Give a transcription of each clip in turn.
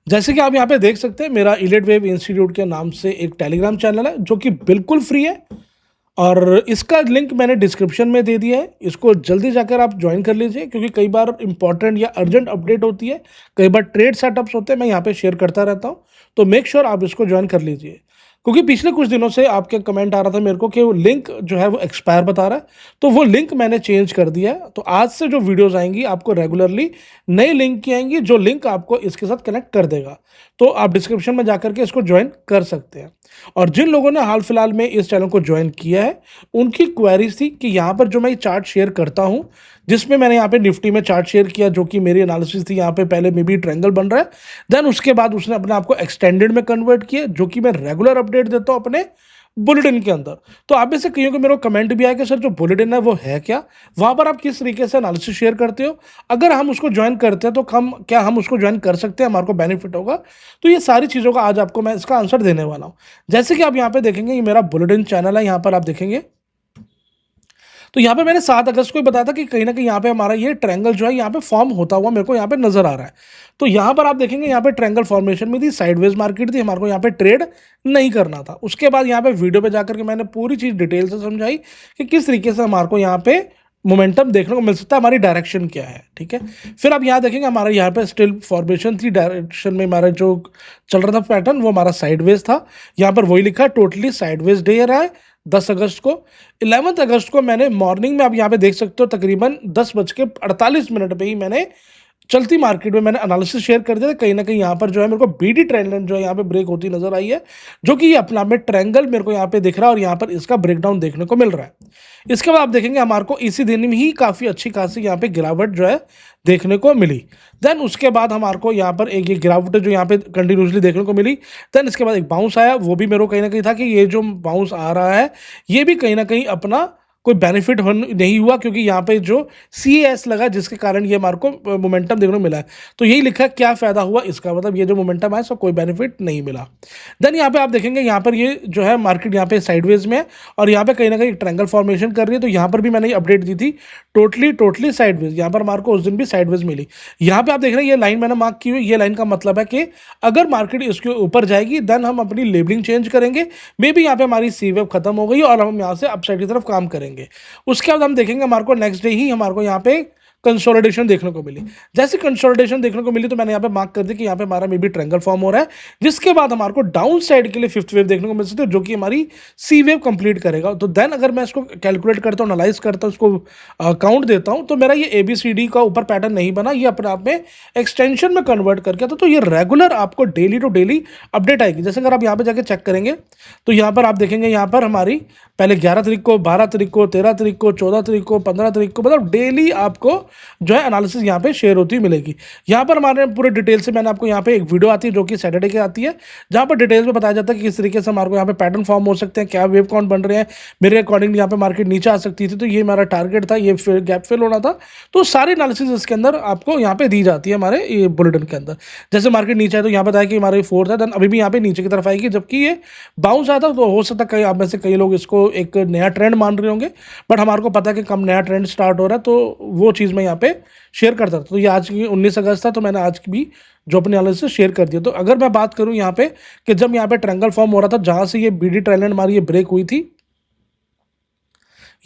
जैसे कि आप यहाँ पे देख सकते हैं, मेरा इलिट वेव इंस्टीट्यूट के नाम से एक टेलीग्राम चैनल है जो कि बिल्कुल फ्री है और इसका लिंक मैंने डिस्क्रिप्शन में दे दिया है। इसको जल्दी जाकर आप ज्वाइन कर लीजिए क्योंकि कई बार इंपॉर्टेंट या अर्जेंट अपडेट होती है, कई बार ट्रेड सेटअप्स होते हैं, मैं यहाँ पे शेयर करता रहता हूँ। तो मेक श्योर आप इसको ज्वाइन कर लीजिए क्योंकि पिछले कुछ दिनों से आपके कमेंट आ रहा था मेरे को कि वो लिंक जो है वो एक्सपायर बता रहा है, तो वो लिंक मैंने चेंज कर दिया है। तो आज से जो वीडियोस आएंगी आपको रेगुलरली नई लिंक की आएंगी, जो लिंक आपको इसके साथ कनेक्ट कर देगा। तो आप डिस्क्रिप्शन में जाकर के इसको ज्वाइन कर सकते हैं। और जिन लोगों ने हाल फिलहाल में इस चैनल को ज्वाइन किया है, उनकी क्वेरीज थी कि यहाँ पर जो मैं चार्ट शेयर करता हूँ, जिसमें मैंने यहाँ पे निफ्टी में चार्ट शेयर किया जो कि मेरी एनालिसिस थी, यहाँ पे पहले मे बी ट्रायंगल बन रहा है, देन उसके बाद उसने अपने आप को एक्सटेंडेड में कन्वर्ट किया, जो कि मैं रेगुलर अपडेट देता हूँ अपने बुलेटिन के अंदर। तो आप में से कईयों को मेरे को कमेंट भी आया कि सर जो बुलेटिन है वो है क्या, वहां पर आप किस तरीके से एनालिसिस शेयर करते हो, अगर हम उसको ज्वाइन करते हैं तो हम उसको ज्वाइन कर सकते हैं, हमारे को बेनिफिट होगा। तो ये सारी चीज़ों का आज आपको मैं इसका आंसर देने वाला हूँ। जैसे कि आप यहाँ पे देखेंगे, ये मेरा बुलेटिन चैनल है, यहाँ पर आप देखेंगे तो यहाँ पे मैंने 7 अगस्त को ही बताया था कि कहीं ना कहीं यहाँ पे हमारा ये ट्रायंगल जो है यहाँ पे फॉर्म होता हुआ मेरे को यहाँ पे नजर आ रहा है। तो यहाँ पर आप देखेंगे, यहाँ पे ट्रायंगल फॉर्मेशन में थी, साइडवेज मार्केट थी, हमारे को यहाँ पे ट्रेड नहीं करना था। उसके बाद यहाँ पे वीडियो पे जाकर के मैंने पूरी चीज़ डिटेल से समझाई कि किस तरीके से हमारे को यहाँ पे मोमेंटम देखने को मिल सकता है, हमारी डायरेक्शन क्या है। ठीक है, फिर आप यहाँ देखेंगे हमारा यहाँ पे स्टिल फॉर्मेशन थी, डायरेक्शन में हमारा जो चल रहा था पैटर्न वो हमारा साइडवेज था। यहाँ पर वही लिखा टोटली साइडवेज डे रहा है 10 अगस्त को। 11 अगस्त को मैंने मॉर्निंग में, आप यहाँ पे देख सकते हो, तकरीबन 10:48 पे ही मैंने चलती मार्केट में मैंने एनालिसिस शेयर कर दिया था। कहीं ना कहीं यहाँ पर जो है मेरे को बीडी ट्रेंड लाइन जो है यहाँ पे ब्रेक होती नजर आई है, जो कि ये अपना में ट्रायंगल मेरे को यहाँ पे दिख रहा है और यहाँ पर इसका ब्रेकडाउन देखने को मिल रहा है। इसके बाद आप देखेंगे हमारे को इसी दिन में ही काफ़ी अच्छी खासी यहाँ पे गिरावट जो है देखने को मिली। देन उसके बाद हमारे को यहाँ पर एक ये गिरावट जो यहाँ पे कंटिन्यूसली देखने को मिली। देन इसके बाद एक बाउंस आया, वो भी मेरे को कहीं ना कहीं था कि ये जो बाउंस आ रहा है ये भी कहीं ना कहीं अपना कोई बेनिफिट नहीं हुआ, क्योंकि यहाँ पे जो CAS लगा जिसके कारण ये हमारे को मोमेंटम देखने को मिला है। तो यही लिखा है क्या फायदा हुआ इसका, मतलब ये जो मोमेंटम है इसका कोई बेनिफिट नहीं मिला। देन यहाँ पे आप देखेंगे यहाँ पर ये जो है मार्केट यहाँ पे साइडवेज में है और यहाँ पे कहीं ना कहीं ट्रायंगल फॉर्मेशन कर रही है। तो यहाँ पर भी मैंने अपडेट दी थी टोटली साइडवेज, यहाँ पर हमारे को उस दिन भी साइडवेज मिली। यहाँ पे आप देख रहे हैं ये लाइन मैंने मार्क की हुई, ये लाइन का मतलब है कि अगर मार्केट इसके ऊपर जाएगी देन हम अपनी लेबलिंग चेंज करेंगे। मे बी यहाँ पे हमारी सी वेव खत्म हो गई और हम यहाँ से अपसाइड की तरफ काम करेंगे। उसके बाद हम देखेंगे हमारे को नेक्स्ट डे ही हमारे को यहाँ पे कंसोलिडेशन देखने को मिली। जैसे कंसोलिडेशन देखने को मिली तो मैंने यहाँ पे मार्क कर दिया कि यहाँ पे हमारा मे बी ट्रायंगल फॉर्म हो रहा है, जिसके बाद हमारे को डाउन साइड के लिए फिफ्थ वेव देखने को मिल सकती है, जो कि हमारी सी वेव कंप्लीट करेगा। तो देन अगर मैं इसको कैलकुलेट करता हूँ, एनालाइज करता हूँ, उसको काउंट देता हूँ, तो मेरा ये ABCD का ऊपर पैटर्न नहीं बना, ये अपने आप में एक्सटेंशन में कन्वर्ट करके तो ये रेगुलर आपको डेली टू डेली अपडेट आएगी। जैसे अगर आप यहाँ पे जाके चेक करेंगे तो यहाँ पर आप देखेंगे यहाँ पर हमारी पहले 11 तारीख को, 12 तारीख को, 13 तारीख को, 14 तारीख को, 15 तारीख को, मतलब डेली आपको जो है एनालिसिस यहाँ पे शेयर होती मिलेगी। यहाँ पर हमारे पूरे डिटेल से मैंने आपको यहाँ पे एक वीडियो आती है जो कि सैटरडे की आती है, जहाँ पर डिटेल्स में बताया जाता है कि किस तरीके से हमारे को यहाँ पे पैटर्न फॉर्म हो सकते हैं, क्या वेव काउंट बन रहे हैं। मेरे अकॉर्डिंग यहाँ पे मार्केट नीचे आ सकती थी, तो ये हमारा टारगेट था, ये गैप फिल होना था। तो सारी एनालिसिस इसके अंदर आपको यहाँ पे दी जाती है हमारे ये बुलेटिन के अंदर। जैसे मार्केट नीचे है तो यहाँ बताया कि हमारे 4th है, देन अभी भी यहाँ पे नीचे की तरफ आएगी, जबकि ये बाउंस आता तो हो सकता है कई आप में से कई लोग इसको एक नया ट्रेंड मान रहे होंगे, बट हमारे को पता है कि कम नया ट्रेंड स्टार्ट हो रहा है, तो वो चीज़ मैं यहाँ पे शेयर करता था। तो ये आज की 19 अगस्त था, तो मैंने आज की भी जो अपने एनालिसिस शेयर कर दिया। तो अगर मैं बात करूं यहाँ पे कि जब यहाँ पे ट्रायंगल फॉर्म हो रहा था, जहां से ये BD ट्रेंड लाइन हमारी ये ब्रेक हुई थी,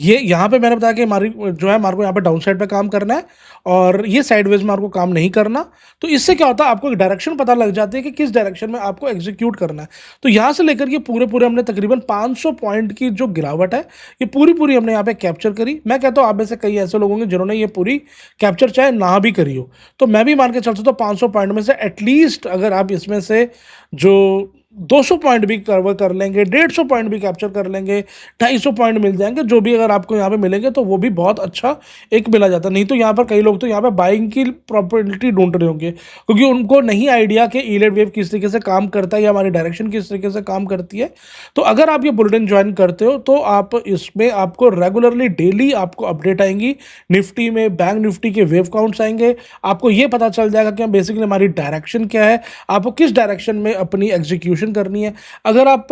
ये यहाँ पे मैंने बताया कि हमारी जो है हमारे को यहाँ पे डाउन साइड पे काम करना है और ये साइडवेज में हमारे को काम नहीं करना। तो इससे क्या होता है, आपको एक डायरेक्शन पता लग जाती है कि किस डायरेक्शन में आपको एग्जीक्यूट करना है। तो यहाँ से लेकर ये पूरे हमने तकरीबन 500 पॉइंट की जो गिरावट है ये पूरी हमने यहाँ पे कैप्चर करी। मैं कहता हूँ आप में से कई ऐसे लोग होंगे जिन्होंने ये पूरी कैप्चर चाहे ना भी करी हो, तो मैं भी मान के चल सकता हूँ 500 पॉइंट में से एटलीस्ट अगर आप इसमें से जो 200 पॉइंट भी कवर कर लेंगे, 150 पॉइंट भी कैप्चर कर लेंगे, 250 पॉइंट मिल जाएंगे, जो भी अगर आपको यहाँ पे मिलेंगे तो वो भी बहुत अच्छा एक मिला जाता। नहीं तो यहाँ पर कई लोग तो यहाँ पे बाइंग की प्रॉपर्टी ढूंढ रहे होंगे, क्योंकि उनको नहीं आइडिया कि ईलेट वेव किस तरीके से काम करता है या हमारी डायरेक्शन किस तरीके से काम करती है। तो अगर आप ये बुलेटिन ज्वाइन करते हो तो आप इसमें आपको रेगुलरली डेली आपको अपडेट आएंगी, निफ्टी में बैंक निफ्टी के वेव काउंट्स आएंगे, आपको ये पता चल जाएगा कि बेसिकली हमारी डायरेक्शन क्या है, आपको किस डायरेक्शन में अपनी एग्जीक्यूशन एग्जीक्यूशन करनी है। अगर आप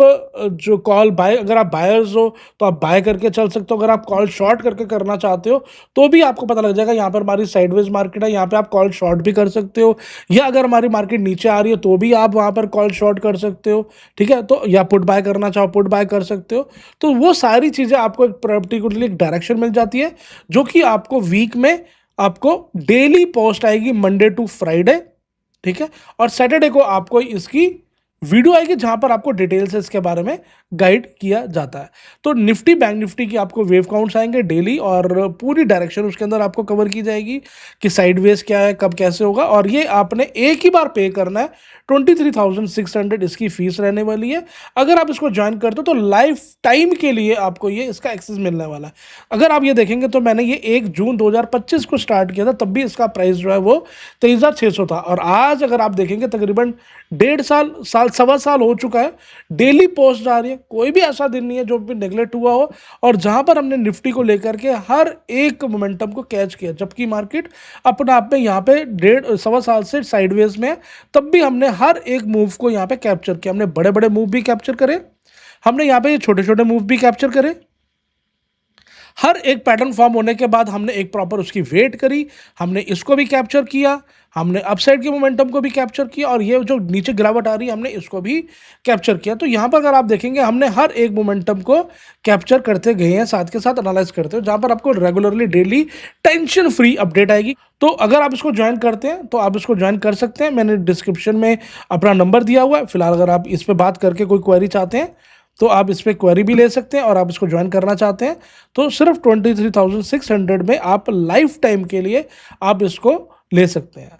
जो कॉल बाय, अगर आप बायर्स हो तो आप बाय करके चल सकते हो। अगर आप कॉल शॉर्ट करके करना चाहते हो तो भी आपको पता लग जाएगा यहाँ पर हमारी साइडवेज मार्केट है, यहाँ पे आप कॉल शॉर्ट भी कर सकते हो, या अगर हमारी मार्केट नीचे आ रही है तो भी आप वहाँ पर कॉल शॉर्ट कर सकते हो, ठीक है। तो या पुट बाय करना चाहो पुट बाय कर सकते हो। तो वो सारी चीज़ें आपको एक पर्टिकुलरली एक डायरेक्शन मिल जाती है, जो कि आपको वीक में आपको डेली पोस्ट आएगी मंडे टू फ्राइडे, ठीक है। और सैटरडे को आपको इसकी वीडियो आएगी जहां पर आपको डिटेल से इसके बारे में गाइड किया जाता है। तो निफ्टी बैंक निफ्टी की आपको वेव काउंट्स आएंगे डेली, और पूरी डायरेक्शन उसके अंदर आपको कवर की जाएगी कि साइडवेज क्या है, कब कैसे होगा। और ये आपने एक ही बार पे करना है, 23,600 इसकी फीस रहने वाली है। अगर आप इसको ज्वाइन करते हो तो लाइफ टाइम के लिए आपको ये इसका एक्सेस मिलने वाला है। अगर आप ये देखेंगे तो मैंने ये 1 जून 2025 को स्टार्ट किया था, तब भी इसका प्राइस जो है वो 23,600 था। और आज अगर आप देखेंगे तकरीबन 1.5 साल सवा साल हो चुका है, डेली पोस्ट आ रही है। कोई भी ऐसा दिन नहीं है जो भी नेगलेक्ट हुआ हो, और जहां पर हमने निफ्टी को लेकर के हर एक मोमेंटम को कैच किया, जबकि मार्केट अपने आप में यहाँ पे 1.5 सवा साल से साइडवेज में है, तब भी हमने हर एक मूव को यहाँ पे कैप्चर किया। हमने बड़े बड़े मूव भी कैप्चर करे, हमने यहाँ पे छोटे छोटे मूव भी कैप्चर करे। हर एक पैटर्न फॉर्म होने के बाद हमने एक प्रॉपर उसकी वेट करी, हमने इसको भी कैप्चर किया, हमने अपसाइड के मोमेंटम को भी कैप्चर किया, और ये जो नीचे गिरावट आ रही है हमने इसको भी कैप्चर किया। तो यहाँ पर अगर आप देखेंगे हमने हर एक मोमेंटम को कैप्चर करते गए हैं, साथ के साथ एनालाइज करते हो, जहाँ पर आपको regularly daily tension free update आएगी। तो अगर आप इसको ज्वाइन करते हैं तो आप इसको ज्वाइन कर सकते हैं। मैंने डिस्क्रिप्शन में अपना नंबर दिया हुआ है। फिलहाल अगर आप इस पर बात करके कोई क्वेरी चाहते हैं तो आप इस पर क्वेरी भी ले सकते हैं, और आप इसको ज्वाइन करना चाहते हैं तो सिर्फ 23,600 में आप लाइफ टाइम के लिए आप इसको ले सकते हैं।